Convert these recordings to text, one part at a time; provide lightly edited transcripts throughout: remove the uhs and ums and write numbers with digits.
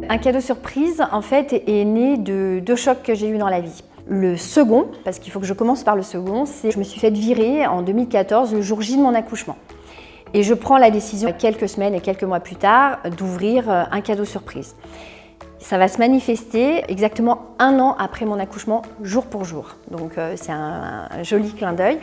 Un cadeau surprise, en fait, est né de 2 chocs que j'ai eus dans la vie. Le second, parce qu'il faut que je commence par le second, c'est que je me suis fait virer en 2014, le jour J de mon accouchement. Et je prends la décision, quelques semaines et quelques mois plus tard, d'ouvrir un cadeau surprise. Ça va se manifester exactement 1 an après mon accouchement, jour pour jour. Donc c'est un joli clin d'œil.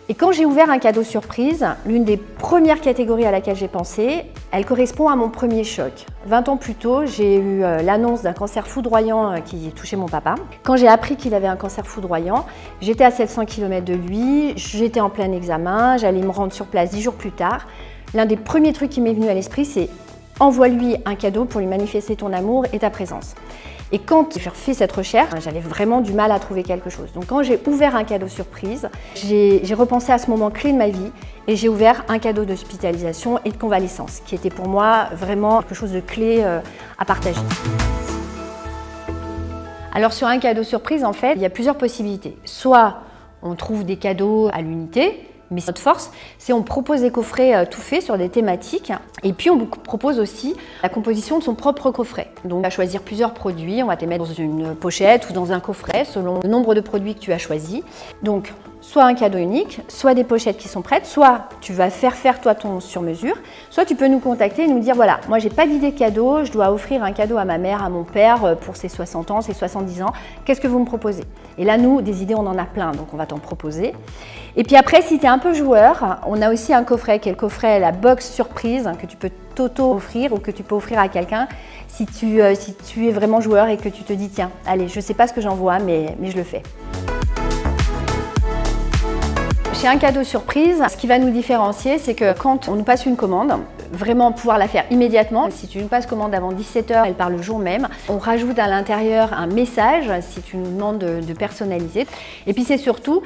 Et quand j'ai ouvert un cadeau surprise, l'une des premières catégories à laquelle j'ai pensé, elle correspond à mon premier choc. 20 ans plus tôt, j'ai eu l'annonce d'un cancer foudroyant qui touchait mon papa. Quand j'ai appris qu'il avait un cancer foudroyant, j'étais à 700 km de lui, j'étais en plein examen, j'allais me rendre sur place 10 jours plus tard. L'un des premiers trucs qui m'est venu à l'esprit, c'est envoie-lui un cadeau pour lui manifester ton amour et ta présence. Et quand j'ai fait cette recherche, j'avais vraiment du mal à trouver quelque chose. Donc quand j'ai ouvert un cadeau surprise, j'ai repensé à ce moment clé de ma vie et j'ai ouvert un cadeau d'hospitalisation et de convalescence, qui était pour moi vraiment quelque chose de clé à partager. Alors sur un cadeau surprise, en fait, il y a plusieurs possibilités. Soit on trouve des cadeaux à l'unité, mais notre force, c'est on propose des coffrets tout faits sur des thématiques et puis on propose aussi la composition de son propre coffret. Donc on va choisir plusieurs produits, on va te les mettre dans une pochette ou dans un coffret selon le nombre de produits que tu as choisi. Donc soit un cadeau unique, soit des pochettes qui sont prêtes, soit tu vas faire toi ton sur-mesure, soit tu peux nous contacter et nous dire voilà, moi j'ai pas d'idée de cadeau, je dois offrir un cadeau à ma mère, à mon père pour ses 60 ans, ses 70 ans, qu'est-ce que vous me proposez? Et là nous, des idées on en a plein, donc on va t'en proposer. Et puis après, si tu es un peu joueur, on a aussi un coffret qui est le coffret, la box surprise, que tu peux t'auto-offrir ou que tu peux offrir à quelqu'un si tu es vraiment joueur et que tu te dis tiens, allez, je sais pas ce que j'envoie, mais je le fais. Chez un cadeau surprise, ce qui va nous différencier, c'est que quand on nous passe une commande, vraiment pouvoir la faire immédiatement. Si tu nous passes commande avant 17 h, elle part le jour même. On rajoute à l'intérieur un message si tu nous demandes de personnaliser. Et puis c'est surtout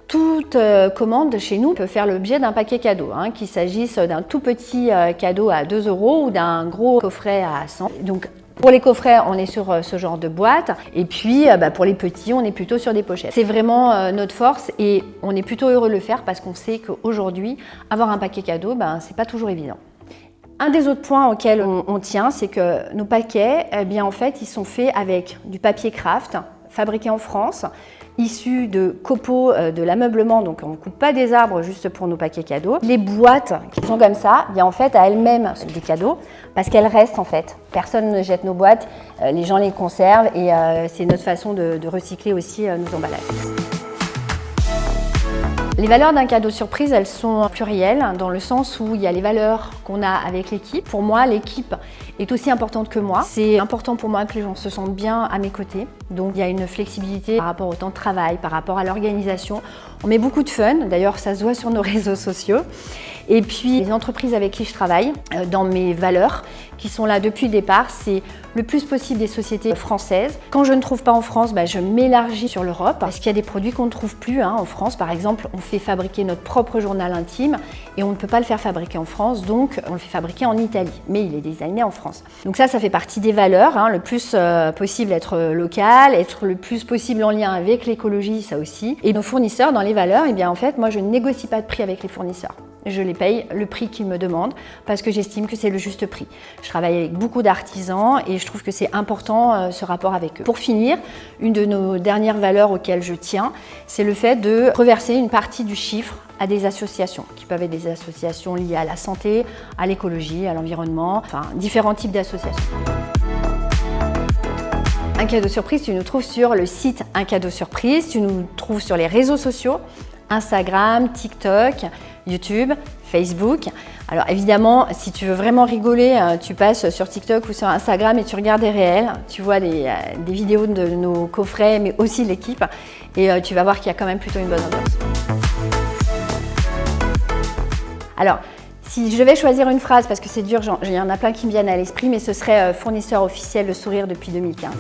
toute commande chez nous peut faire l'objet d'un paquet cadeau, qu'il s'agisse d'un tout petit cadeau à 2 € ou d'un gros coffret à 100. Donc, pour les coffrets, on est sur ce genre de boîte et puis pour les petits, on est plutôt sur des pochettes. C'est vraiment notre force et on est plutôt heureux de le faire parce qu'on sait qu'aujourd'hui, avoir un paquet cadeau, c'est pas toujours évident. Un des autres points auxquels on tient, c'est que nos paquets, en fait, ils sont faits avec du papier craft, fabriqué en France, issus de copeaux de l'ameublement, donc on ne coupe pas des arbres juste pour nos paquets cadeaux. Les boîtes qui sont comme ça, en fait à elles-mêmes des cadeaux parce qu'elles restent en fait. Personne ne jette nos boîtes, les gens les conservent et c'est notre façon de recycler aussi nos emballages. Les valeurs d'un cadeau surprise, elles sont plurielles dans le sens où il y a les valeurs qu'on a avec l'équipe. Pour moi, l'équipe est aussi importante que moi. C'est important pour moi que les gens se sentent bien à mes côtés. Donc il y a une flexibilité par rapport au temps de travail, par rapport à l'organisation. On met beaucoup de fun, d'ailleurs ça se voit sur nos réseaux sociaux. Et puis les entreprises avec qui je travaille, dans mes valeurs, qui sont là depuis le départ, c'est le plus possible des sociétés françaises. Quand je ne trouve pas en France, je m'élargis sur l'Europe parce qu'il y a des produits qu'on ne trouve plus en France. Par exemple, on fait fabriquer notre propre journal intime et on ne peut pas le faire fabriquer en France, donc on le fait fabriquer en Italie, mais il est designé en France. Donc ça fait partie des valeurs, le plus possible être local, être le plus possible en lien avec l'écologie, ça aussi. Et nos fournisseurs, dans les valeurs, en fait, moi je ne négocie pas de prix avec les fournisseurs. Je les paye le prix qu'ils me demandent parce que j'estime que c'est le juste prix. Je travaille avec beaucoup d'artisans et je trouve que c'est important ce rapport avec eux. Pour finir, une de nos dernières valeurs auxquelles je tiens, c'est le fait de reverser une partie du chiffre à des associations, qui peuvent être des associations liées à la santé, à l'écologie, à l'environnement, enfin différents types d'associations. Un cadeau surprise, tu nous trouves sur le site Un cadeau surprise, tu nous trouves sur les réseaux sociaux, Instagram, TikTok, YouTube, Facebook. Alors évidemment, si tu veux vraiment rigoler, tu passes sur TikTok ou sur Instagram et tu regardes des réels, tu vois des vidéos de nos coffrets, mais aussi l'équipe, et tu vas voir qu'il y a quand même plutôt une bonne ambiance. Alors, si je devais choisir une phrase, parce que c'est dur, il y en a plein qui me viennent à l'esprit, mais ce serait fournisseur officiel de sourire depuis 2015.